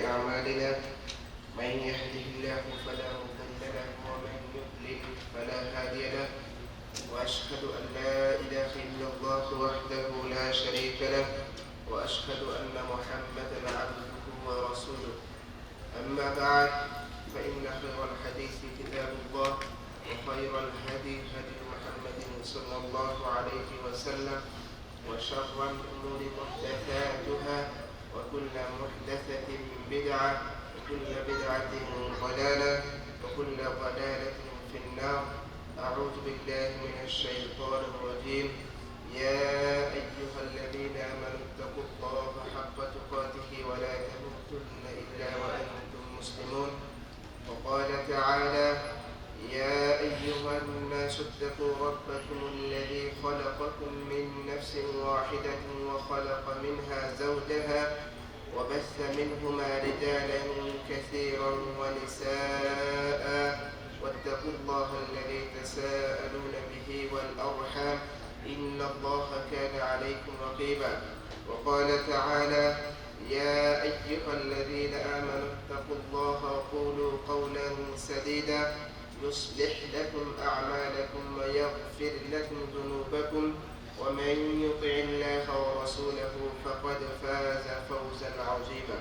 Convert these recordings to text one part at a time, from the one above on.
أعمالنا من يهده الله فلا مضل له ومن يضلل فلا هادي له وأشهد أن لا إله إلا الله وحده لا شريك له وأشهد أن محمدا عبده ورسوله أما بعد فإن خير الحديث كتاب الله وخير الهدي هدي محمد صلى الله عليه وسلم وشر الأمور محدثاتها وكل محدثة بدعة وكل بدعة ضلالة وكل ضلالة في النار. أعوذ بالله من الشيطان الرجيم. يا أيها الذين آمنوا اتقوا الله حق تقاته ولا تموتن إلا وأنتم مسلمون. وقال تعالى: يا أيها الناس اتقوا ربكم الذي خلقكم من نفس واحدة وخلق منها زوجها وبث منهما رجالا كثيرا ونساء واتقوا الله الذي تساءلون به والأرحام إن الله كان عليكم رقيبا. وقال تعالى: يا أيها الذين آمنوا اتقوا الله وقولوا قولا سديدا يصلح لكم أعمالكم ويغفر لكم ذنوبكم ومن يطع الله ورسوله فقد فاز فوزا عظيما.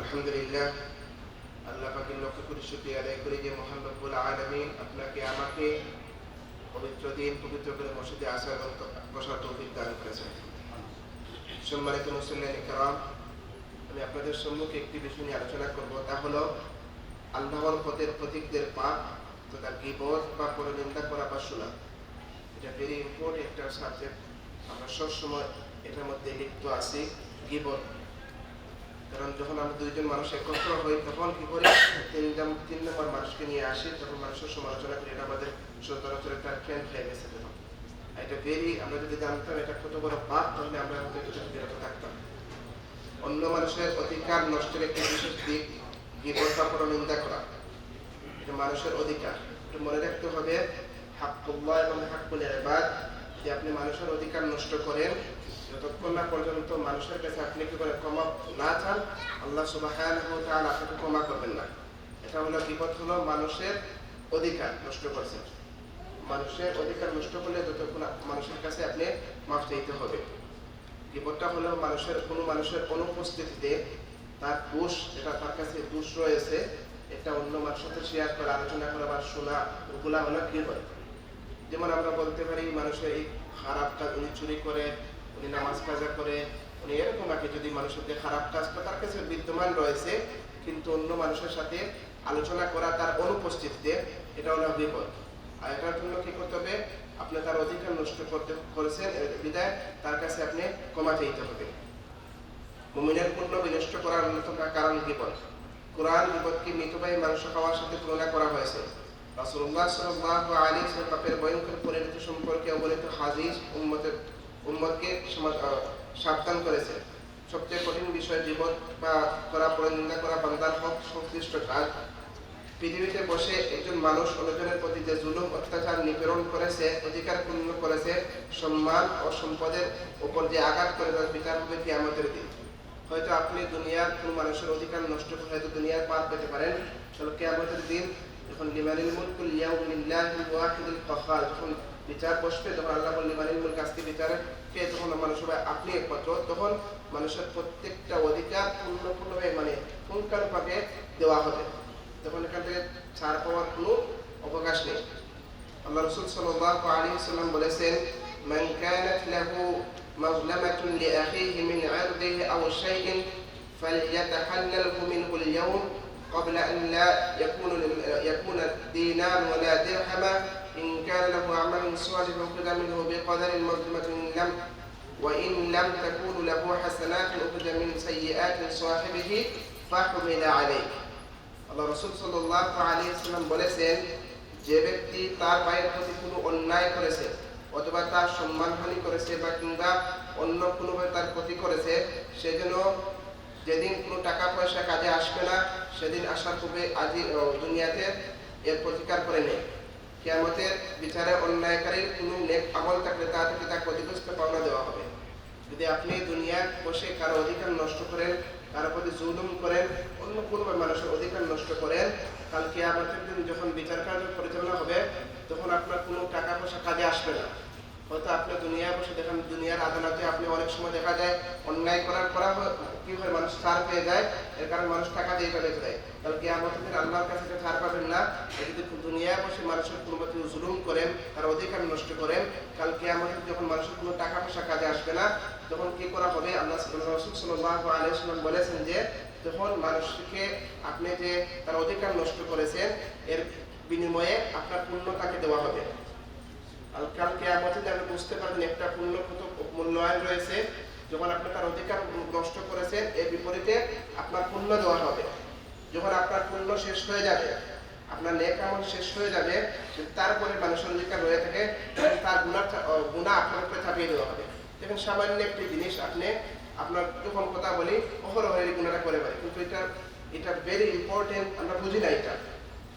الحمد لله, আল্লাহ পাকের লক্ষ কোটি শুকরিয়া আদায় করি যে মহান রব্বুল আলামিন আপনাকে আমাকে পবিত্র দিন পবিত্র করে মসজিদে আসার এবং বসার তৌফিক দান করেছেন। সম্মানিত মুসলিম কিরাম, আমি আপনাদের সম্মুখে একটি বিষয় নিয়ে আলোচনা করব, তা হলো আল্লাহর পথের প্রতীকদের পাপ তথা গীবত বা পরনিন্দা করা বা শোনা। এটা ভেরি ইম্পর্টেন্ট একটা সাবজেক্ট। আমরা সবসময় এটার মধ্যে লিপ্ত আছি, গীবত। কারণ যখন আমরা দুইজন মানুষ একত্র হই তখন কি করি, তিন নম্বর মানুষকে নিয়ে আসি, তখন মানুষের সমালোচনা করি। এটা আমাদের সচরাচর একটা ট্রেন্ড হয়ে গেছে। তখন এটা ভেরি, আমরা যদি জানতাম এটা কত বড় পাপ, তাহলে আমরা বিরত থাকতাম। অন্য মানুষের অধিকার নষ্টের একটি বিশেষ দিক গীবত বা পরনিন্দা করা। এটা মানুষের অধিকার, এটা মনে রাখতে হবে। হাক্কুল্লাহ এবং হাক্কুল ইবাদ, যে আপনি মানুষের অধিকার নষ্ট করেন, যতক্ষণ না পর্যন্ত মানুষের কাছে আপনি কি করে ক্ষমা না চান, আল্লাহ সুবহানাহু ওয়া তাআলা আপনাকে ক্ষমা করবেন না। এটা হলো গীবত, হলো মানুষের অধিকার নষ্ট করছেন। মানুষের অধিকার নষ্ট করলে যতক্ষণ মানুষের কাছে আপনি মাফ চাইতে হবে। গীবতটা হলো কোনো মানুষের অনুপস্থিতিতে তার দোষ, এটা তার কাছে দোষ রয়েছে, এটা অন্য মানুষের সাথে শেয়ার করা, আলোচনা করা বা শোনা, ওগুলা হলো গীবত। যেমন আমরা বলতে পারি মানুষের এই খারাপ কাজ, উনি চুরি করে, উনি নামাজ কাজা করে, উনি এরকম আর কি। যদি মানুষের যে খারাপ কাজটা তার কাছে বিদ্যমান রয়েছে কিন্তু অন্য মানুষের সাথে আলোচনা করা তার অনুপস্থিতিতে, এটা হলো গীবত। আর এটার জন্য কি করতে হবে, আপনি তার অধিকার নষ্ট করেছেন বিদায় তার কাছে আপনি ক্ষমা চাইতে হবে। মুমিনের পূর্ণ বিনষ্ট করার অন্যতম কারণ গীবত। কুরআন গীবতকে মৃতপ্রায় মাংস খাওয়ার সাথে তুলনা করা হয়েছে। রাসূলুল্লাহ সাল্লাল্লাহু আলাইহি ওয়াসাল্লাম পাপের ভয়ঙ্কর পরিণতি সম্পর্কে অবলিত হাদিস উম্মতকে সাবধান করেছে। সবচেয়ে কঠিন বিষয় গীবত বা করা, পরনিন্দা করা বান্দার হক সংশ্লিষ্ট কাজ। পৃথিবীতে বসে একজন মানুষ অন্যজনের প্রতি যে জুলুম, অত্যাচার, নিপীড়ন করেছে, অধিকার পূর্ণ করেছে, সম্মান ও সম্পদের উপর যে আঘাত করে, তার বিচার হবে কিয়ামতের দিন। হয়তো আপনি দুনিয়ার কোন মানুষের অধিকার নষ্ট করে হয়তো দুনিয়ার পার পেতে পারেন, তবে কিয়ামতের দিন যখন লিমানিল মুলকুল ইয়াউমা লিল্লাহিল ওয়াহিদিল কাহ্হার, যখন বিচার বসবে, তখন আল্লাহ বলেন লিমানিল মুলক, আজকে বিচারের কে, তখন মানুষ হবে আপনি একমাত্র। তখন মানুষের প্রত্যেকটা অধিকার পূর্ণভাবে পুঙ্খানুপুঙ্খভাবে দেওয়া হবে। তখন এখান থেকে ছাড় পাওয়ার কোনো অবকাশ নেই। আল্লাহ রাসূল সাল্লাল্লাহু আলাইহি ওয়াসাল্লাম বলেছেন, মান কানাত লাহু মাজলামাতুন লিআখিহি মিন ইরদিহি আও শাইইন ফালইয়াতাহাল্লালহু মিনহু আল-ইয়াওম ক্বাবলা আন লা ইয়াকুনা দিনার ওয়ালা দিরহামা ইন কানা লাহু আমালুন সালিহুন উখযা মিনহু বিqadarin মাজলামাtin lam ওয়া ইন লাম তাকুন লাহু হাসানাতুন উখযা মিন সাইয়্যাতিন সাহিবিহি ফাহুমিলা আলাইহি। আল্লাহ রাসূল সাল্লাল্লাহু আলাইহি ওয়াসাল্লাম বলেছেন, যে ব্যক্তি তার ভাইয়ের প্রতি কোনো অন্যায় করেছে অথবা তার সম্মানহানি করেছে বা কিংবা অন্য কোনোভাবে তার ক্ষতি করেছে, সে যেন যেদিন কোনো টাকা পয়সা কাজে আসবে না, সেদিন আসার পূর্বে আজই দুনিয়াতে এর প্রতিকার করে নেয়। কিয়ামতের বিচারে অন্যায়কারীর কোনো নেক আমল থাকলে তা থেকে তাকে ক্ষতিগ্রস্ত পাওনা দেওয়া হবে। যদি আপনি দুনিয়া বসে কারো অধিকার নষ্ট করেন, তার প্রতি জুলুম করেন, অন্য কোনো মানুষের অধিকার নষ্ট করেন, কাল কিয়ামতের দিন যখন বিচার কার্য পরিচালনা হবে তখন আপনার কোনো টাকা পয়সা কাজে আসবে না। হয়তো আপনি দুনিয়ায় বসে দেখেন, দুনিয়ার আদালতে আপনি অনেক সময় দেখা যায় অন্যায় করার পর কি হয়, মানুষ ছাড় পেয়ে যায়, এর কারণে মানুষ টাকা দিয়ে ফেলে দেয়। তাহলে কিয়ামতের দিন আল্লাহর কাছে ছাড় পাবেন না। যদি দুনিয়ায় বসে মানুষের কোনো প্রতি জুলুম করেন, তার অধিকার নষ্ট করেন, কাল কিয়ামতের যখন মানুষের কোনো টাকা পয়সা কাজে আসবে না, তখন কি করা হবে? আল্লাহ রাসূল সাল্লাল্লাহু আলাইহি ওয়াসাল্লাম বলেছেন যে যখন মানুষকে আপনি যে তার অধিকার নষ্ট করেছেন এর বিনিময়ে আপনার পুণ্য তাকে দেওয়া হবে। কাল কিয়ামতে আপনি বুঝতে পারবেন একটা পুণ্য কত মূল্যায়ন রয়েছে। যখন আপনি তার অধিকার নষ্ট করেছেন এর বিপরীতে আপনার পুণ্য দেওয়া হবে। যখন আপনার পুণ্য শেষ হয়ে যাবে, আপনার নেক আমল শেষ হয়ে যাবে, তারপরে মানুষের অধিকার রয়ে থাকে, তার গুনাহ আপনার উপরে চাপিয়ে দেওয়া হবে। দেখেন সামান্য একটি জিনিস আপনি আপনার যখন কথা বলি অহরহ এই গুনাহটা করে পারি, কিন্তু এটা ভেরি ইম্পর্টেন্ট, আমরা বুঝি না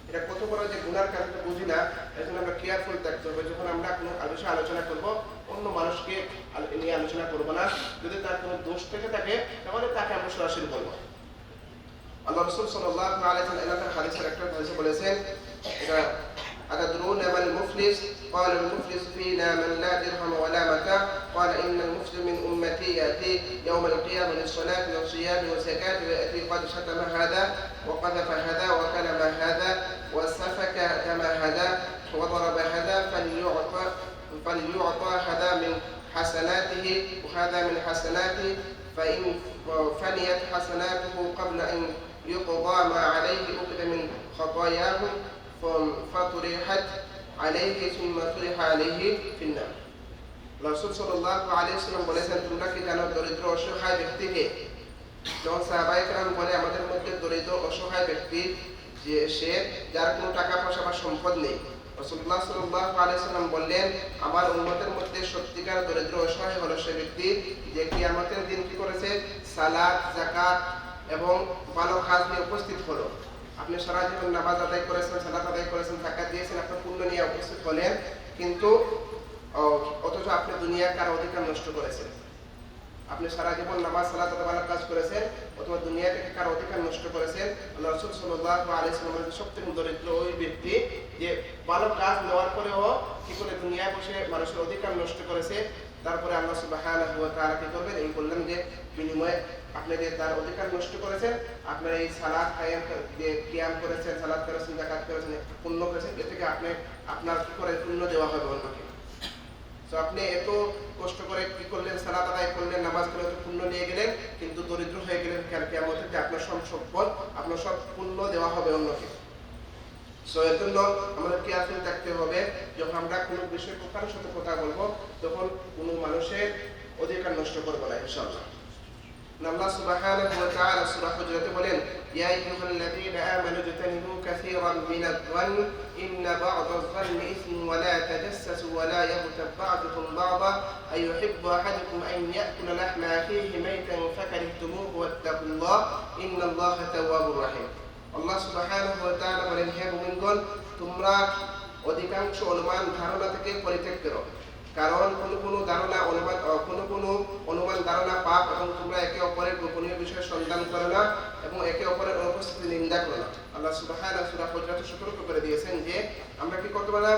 এটা কত বড় যে গুনার কাজ বুঝি না। এর জন্য আমরা কেয়ারফুল থাকতে হবে। যখন আমরা কোনো বিষয়ে আলোচনা করব, অন্য মানুষকে নিয়ে আলোচনা করবো না। যদি তার কোনো দোষ থেকে থাকে তাহলে তাকে আমরা সরাসরি বলবো। আল্লাহ রাসূল সাল্লাল্লাহু আলাইহি ওয়াসাল্লাম হাদিসের একটা হাদিসে বলেছেন, এটা أتدرون ما المفلس؟ قال المفلس فينا من لا درهم ولا متاع. قال إن المفلس من أمتي يأتي يوم القيامة للصلاة والصيام والزكاة ويأتي قد شتم هذا وقذف هذا وكلم هذا وسفك دم هذا وضرب هذا فليعطى هذا من حسناته وهذا من حسناته، فإن فنيت حسناته قبل أن يقضى ما عليه أخذ من خطاياه فطرحت عليه ثم طرح عليه في النار. রাসূল সাল্লাল্লাহু আলাইহি ওয়াসাল্লাম বলেছেন, তোমরা কি জানো দরিদ্র অসহায় ব্যক্তিকে? যখন সাহাবায়ে কেরাম বলে আমাদের মধ্যে দরিদ্র অসহায় ব্যক্তি যে সে যার কোনো টাকা পয়সা বা সম্পদ নেই, রাসূলুল্লাহ সাল্লাল্লাহু আলাইহি ওয়াসাল্লাম বললেন আমার উম্মতের মধ্যে সত্যিকার দরিদ্র অসহায় হলো সে ব্যক্তি যে কিয়ামতের দিন কি করেছে, সালাত, যাকাত এবং ভালো কাজ নিয়ে উপস্থিত হলো। আপনি সারা জীবন নামাজ আদায় করেছেন, সালাত আদায় করেছেন, যাকাত দিয়েছেন, আপনার পুণ্য নিয়ে উপস্থিত হলেন, কিন্তু অথচ আপনি দুনিয়ার কার অধিকার নষ্ট করেছেন। আপনি সারা জীবন নামাজ, সালাত আদায় ভালো কাজ করেছেন, অথবা দুনিয়া থেকে কার অধিকার নষ্ট করেছেন। আল্লাহ রাসূল সাল্লাল্লাহু আলাইহি ওয়াসাল্লাম সবথেকে দরিদ্র ওই ব্যক্তি যে ভালো কাজ নেওয়ার পরেও কি করে দুনিয়ায় বসে মানুষের অধিকার নষ্ট করেছে। তারপরে আল্লাহ সুবহানাহু ওয়া তাআলা কি করবেন, এই বললেন যে বিনিময়ে আপনি যে তার অধিকার নষ্ট করেছেন, আপনার এই সালাত কিয়াম করেছেন, সালাত করেছেন, যাকাত করেছেন, পুণ্য করেছেন, এ থেকে আপনার কি করে পুণ্য দেওয়া হবে অন্যকে। তো আপনি এত কষ্ট করে কি করলেন, সালাত আদায় করলেন, নামাজ পড়লেন, পুণ্য নিয়ে গেলেন, কিন্তু দরিদ্র হয়ে গেলেন। কিয়ামতে আপনার সব সম্পদ, আপনার সব পুণ্য দেওয়া হবে অন্যকে। সো এর জন্য আমাদের কেয়ারফুল থাকতে হবে। যখন আমরা কোনো বিষয়ে কারোর সাথে কথা বলবো তখন কোনো মানুষের অধিকার নষ্ট করবো না ইনশাআল্লাহ। আল্লাহ সুবহানাহু ওয়া তাআলা সূরা হুজরাতে বলেন, ইয়া আইয়ুহাল্লাযীনা আমানু ইজতানিবু কাসীরাম মিনায-যন্ন ইন্না বা'দায-যন্নি ইসমুন ওয়া লা তাজাসসাসু ওয়া লা ইয়াগতাব বা'দুকুম বা'দা আইয়ুহিব্বু আহাদুকুম আন ইয়াকুলা লাহমা আখিহি মাইতান ফাকারিহতুমুহু ওয়াত্তাকুল্লাহ ইন্নাল্লাহা তাওয়াবুর রাহিম। আল্লাহ সুবহানাহু ওয়া তাআলা বলেন, হে মুমিনগণ, তোমরা অধিকাংশ অনুমান ধারণা থেকে পরিত্যাগ করো, কারণ কোনো অনুমান ধারণা পাপ, এবং তোমরা একে অপরের গোপনীয় বিষয়ে সন্ধান করো না এবং একে অপরের অনুপস্থিতি নিন্দা করো না। আল্লাহ সুবহানাহু সূরা হুজরাতে সতর্ক করে দিয়েছেন যে আমরা কি করতে পারি না,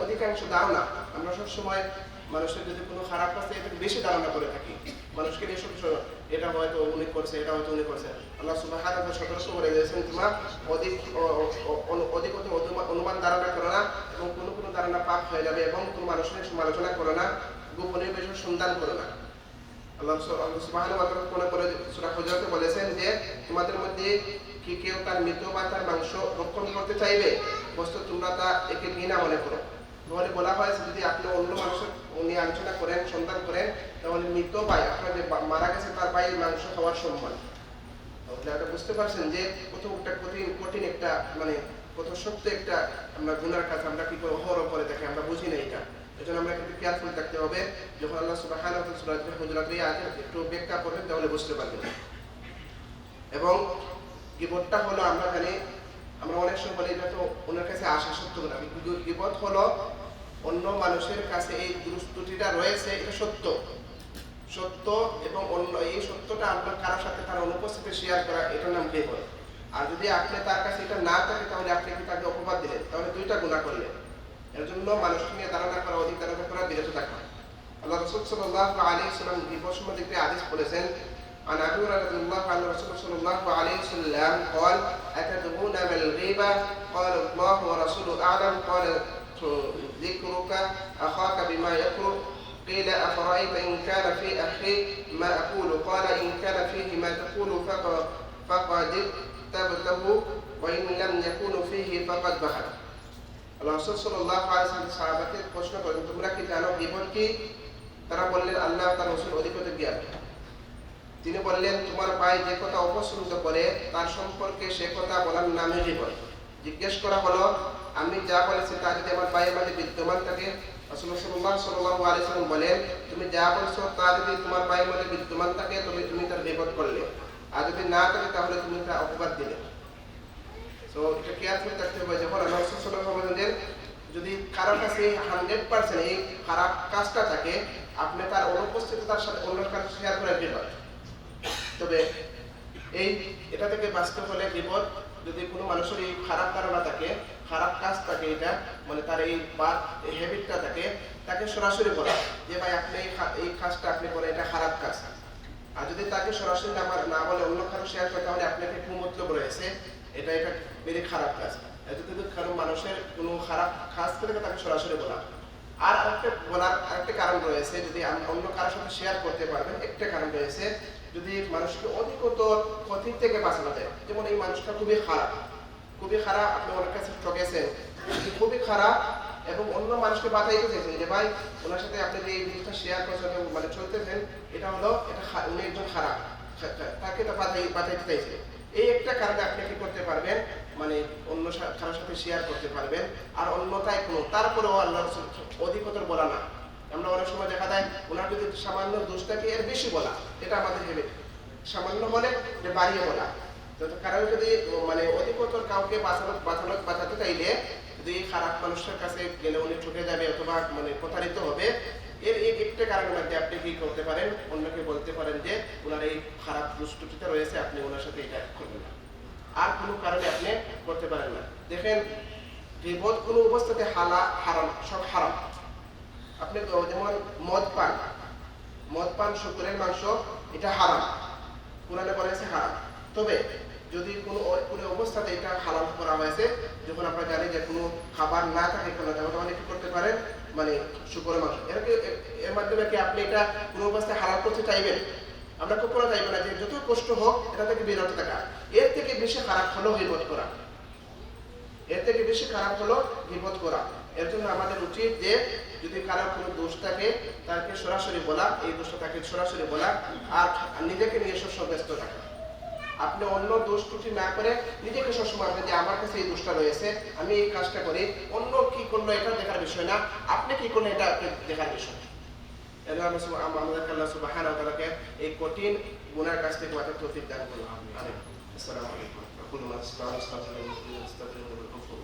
অধিকাংশ ধারণা আমরা সব সময় মানুষের যদি কোনো খারাপ কাজ থেকে বেশি ধারণা করে থাকি, মানুষকে নিয়ে সব এটা হয়তো উনি করছে, এটা হয়তো উনি করছে। আল্লাহ সুবহানাহু সতর্ক করে দিয়েছেন তোমরা অধিক অনুমান ধারণা করো না এবং কোনো ধারণা পাপ হয়ে যাবে, এবং কোনো মানুষের সমালোচনা করো না, গোপনীয় বিষয় সন্ধান করো না। আল্লাহ সুবহানাহু ওয়া তাআলা করে সূরা হুজরাতে বলেছেন যে তোমাদের মধ্যে কি কেউ তার মৃত বা তার মাংস রক্ষণ করতে চাইবে, বস্তু তোমরা তা একে ঘৃণা মনে করো। তাহলে বলা হয়েছে যদি আপনি অন্য মানুষের নিয়ে আলোচনা করেন, সন্ধান করেন, তাহলে মৃত ভাই, আপনার যে মারা গেছে তার ভাইয়ের মাংস খাওয়ার সম্মান। তাহলে আপনি বুঝতে পারছেন যে কত কঠিন একটা কত সত্য একটা আমরা গুনার কাজ আমরা কি করে অহরহ করে থাকি, আমরা বুঝি না এটা। এজন্য আমরা একটু কেয়ারফুল থাকতে হবে। যখন আল্লাহ সুবহানাহু ওয়া তাআলা সূরা হুজরাতে একটু ব্যাখ্যা করবেন তাহলে বুঝতে পারবেন। এবং গীবতটা হলো আমরা অনেক সময় বলি এটা তো ওনার কাছে আসা সত্য না। গীবত হলো অন্য মানুষের কাছে এই দুষ্টুটিটা রয়েছে, এটা সত্য, সত্য এবং অন্য এই সত্যটা আপনার কারোর সাথে তার অনুপস্থিতি শেয়ার করা, এটার নাম গীবত। আর যদি আপনি তার কাছে এটা না থাকে তাহলে আপনি কি তাকে অপবাদ দিলেন, তাহলে দুইটা গুনাহ করলেন। এর জন্য মানুষকে নিয়ে ধারণা করা, অধিক ধারণা করা, বিরত থাকা। আল্লাহ রাসূল সাল্লাল্লাহু আলাইহি ওয়াসাল্লাম গীবত সম্বন্ধে একটি হাদিস বলেছেন, عن أبي هريرة رضي الله عنه رسول صلى الله عليه وسلم قال أتدرون ما الغيبة؟ قال الله ورسوله أعلم. قال ذكرك أخاك بما يكره. قيل أفرأيت إن كان في أخي ما أقول؟ قال إن كان فيه ما تقول فقد اغتبته وإن لم يكن فيه فقد بخل. আল্লাহ রাসূল সাল্লাল্লাহু আলাইহি ওয়াসাল্লাম সাহাবাকে প্রশ্ন করেন, তোমরা কি জানো গীবত কি? তারা বললেন, আল্লাহ তার রাসূল অধিকতর জ্ঞাত। তিনি বললেন, তোমার ভাই যে কথা অপছন্দ করে তার সম্পর্কে সে কথা বলার নামে গীবত। জিজ্ঞেস করা হলো, আমি যা বলেছি তা যদি আমার ভাইয়ের মাঝে বিদ্যমান থাকে? রাসূলুল্লাহ সাল্লাল্লাহু আলাইহি ওয়াসাল্লাম বলেন, তুমি যা বলছো তা যদি তোমার ভাইয়ের মাঝে বিদ্যমান থাকে তবে তুমি তার গীবত করলে, আর যদি না থাকে তাহলে তুমি তার অপবাদ দিলে। তো এটা কেয়ারফুল থাকতে হবে। যখন রাসূল সাল্লাল্লাহু আলাইহি ওয়াসাল্লাম যদি কারোর কাছে 100% এই খারাপ কাজটা থাকে, আপনি তার অনুপস্থিতি তার সাথে অন্যের কাছে শেয়ার করে গীবত। তবে এটা থেকে বাঁচতে হলে গীবত, যদি কোনো মানুষের এই খারাপ ধারণা থাকে, খারাপ কাজ থাকে, এটা মানে তার এই বাদ এই হ্যাবিটটা থাকে, তাকে সরাসরি বলা যে ভাই আপনি এই কাজটা আপনি করেন, এটা খারাপ কাজ। আর যদি তাকে সরাসরি না বলে অন্য কারো শেয়ার করে, তাহলে আপনাকে খুব মতলব রয়েছে, এটা বেশি খারাপ কাজ। যদি কারো মানুষের কোনো খারাপ কাজ করে তাকে সরাসরি বলা। আর আরেকটা কারণ রয়েছে, যদি অন্য কারোর সাথে শেয়ার করতে পারবেন, একটা কারণ রয়েছে, যদি মানুষকে অধিকতর ক্ষতি থেকে বাঁচানো যায়। যেমন এই মানুষটা খুবই খারাপ, আপনি ওনার কাছে ঠকেছেন, খুবই খারাপ, এবং অন্য মানুষকে বাঁচাইতে চাইছেন যে ভাই ওনার সাথে আপনি যে এই জিনিসটা শেয়ার করছেন মানে চলতেছেন, এটা উনি একজন খারাপ, তাকে তো বাঁচাইতে চাইছে। এই একটা কারণে আপনি কি করতে পারবেন, মানে অন্য কারোর সাথে শেয়ার করতে পারবেন। আর অন্যতায় কোনো তারপরেও আল্লাহ রাসূল অধিকতর বলা না। আমরা অনেক সময় দেখা যায় ওনার যদি সামান্য দোষটাকে এর বেশি বলা, এটা আমাদের ভেবে সামান্য বলে যে বাড়িয়ে বলা। তো কারণ যদি মানে অধিকতর কাউকে বাঁচাতে চাইলে, যদি খারাপ মানুষের কাছে গেলে উনি ঠকে যাবে অথবা মানে প্রতারিত হবে, এর একটা কারণের মধ্যে আপনি কি করতে পারেন, অন্যকে বলতে পারেন যে ওনার এই খারাপ দুষ্টুটিটা রয়েছে, আপনি ওনার সাথে এটা করবেন না। আর কোনো কারণে আপনি করতে পারেন না। দেখেন গীবত কোনো অবস্থাতে হারাম, সব হারাম। আপনি যেমন মদ পান, শুকরের মাংস, এটা হারাম, কোরআনে বলেছে হারাম। তবে যদি কোনো অবস্থাতে এটা হালাল করা হয়েছে, যখন আপনারা জানেন যে কোনো খাবার না থাকে কোনো, তাহলে কি করতে পারেন, মানে শুকরের মাংস, এর মাধ্যমে কি আপনি এটা কোনো অবস্থায় হালাল করতে চাইবেন? আমরা কখনো চাইবো না যে যত কষ্ট হোক এটা থেকে বিরত থাকা। এর থেকে বেশি খারাপ হলো গীবত করা। এর জন্য আমাদের উচিত যে যদি কারো কোনো দোষ থাকে তাকে সরাসরি বলা, এই দোষটা তাকে সরাসরি বলা, আর নিজেকে নিয়ে সবসময় ব্যস্ত থাকা। আপনি অন্য দোষ ত্রুটি না করে নিজেকে সবসময় যে আমার কাছে এই দোষটা রয়েছে, আমি এই কাজটা করি, অন্য কি করলো এটা দেখার বিষয় না, আপনি কি করলেন এটা দেখার বিষয়। আমাদেরকে আল্লাহ সুবহানাহু ওয়া তাআলাকে এই কঠিন গুনার কাছ থেকে বাঁচার তৌফিক দান করুন। আমিন। আসসালামু আলাইকুম ওয়া রাহমাতুল্লাহি ওয়া বারাকাতুহু।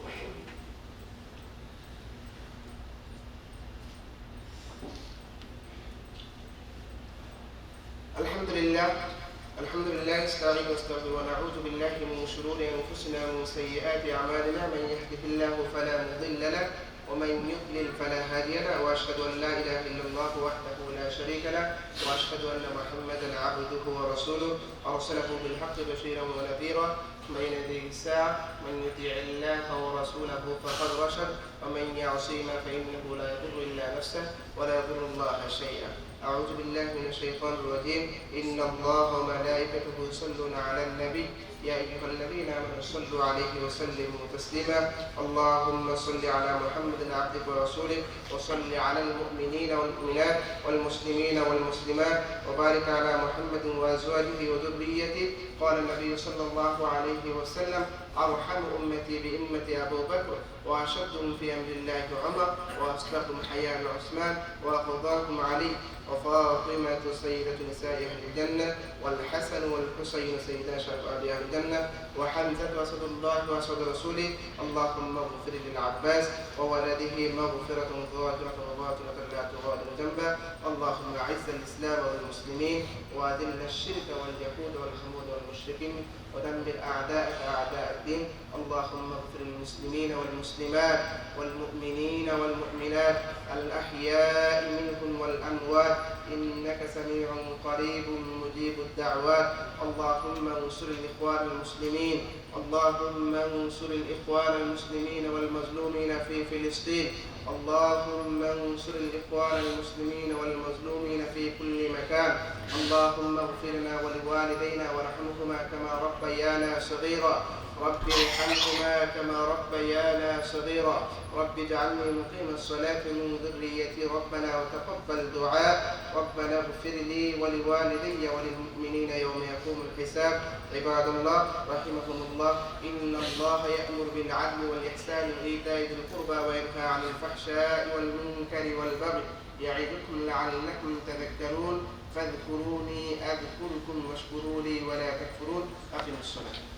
الحمد لله نستعين ونستغفر ونعوذ بالله من شرور انفسنا ومن سيئات اعمالنا، من يهده الله فلا مضل له ومن يضلل فلا هادي له، واشهد ان لا اله الا الله وحده لا شريك له، واشهد ان محمدا عبده ورسوله ارسله بالحق بشيرا ونذيرا بين يدي الساعه، من يطيع الله ورسوله فقد رشد، ومن يعصيهما فانه لا يضر الا نفسه ولا يضر الله شيئا. أعوذ بالله من الشيطان الرجيم. إن الله وملائكته يصلون على النبي يا أيها الذين آمنوا صلوا عليه وسلموا تسليما. اللهم صل على محمد عبدك ورسولك، وصل على المؤمنين والمؤمنات والمسلمين والمسلمات، وبارك على محمد وأزواجه وذريته. قال النبي صلى الله عليه وسلم: أرحم أمتي بأمتي أبو بكر، وأشدهم في أمر الله عمر، وأصلحهم حياء عثمان، وأقضاهم علي. وفاطمة سيدة نساء أهل الجنة، والحسن والحسين سيدا شباب أهل الجنة، وحمزة أسد الله وأسد رسوله. اللهم اغفر للعباس وولده مغفرة ظاهرة وباطنة لا تغادر ذنبا. اللهم أعز الإسلام والمسلمين، وأذل الشرك واليهود والحمود والمشركين، ودمر أعداءك أعداء الدين. اللهم اغفر للمسلمين والمسلمات والمؤمنين والمؤمنات الأحياء منهم والأموات، إنك سميع قريب مجيب الدعوات. اللهم انصر الإخوان المسلمين، اللهم انصر الإخوان المسلمين والمظلومين في فلسطين. اللهم انصر الإخوان المسلمين والمظلومين في كل مكان. اللهم اغفر لنا ولوالدينا وارحمهما كما ربيانا صغيرا. رب ارحمهما كما ربيانا صغيرا. رب اجعلني مقيم الصلاة من ذريتي ربنا وتقبل دعاء. ربنا اغفر لي ولوالدي وللمؤمنين يوم يقوم الحساب. عباد الله رحمكم الله، إن الله يأمر بالعدل والإحسان وإيتاء ذي القربى وينهى عن الفحشاء والمنكر والبغي يعظكم لعلكم تذكرون. فاذكروني أذكركم واشكروا لي ولا تكفرون. أقم الصلاة.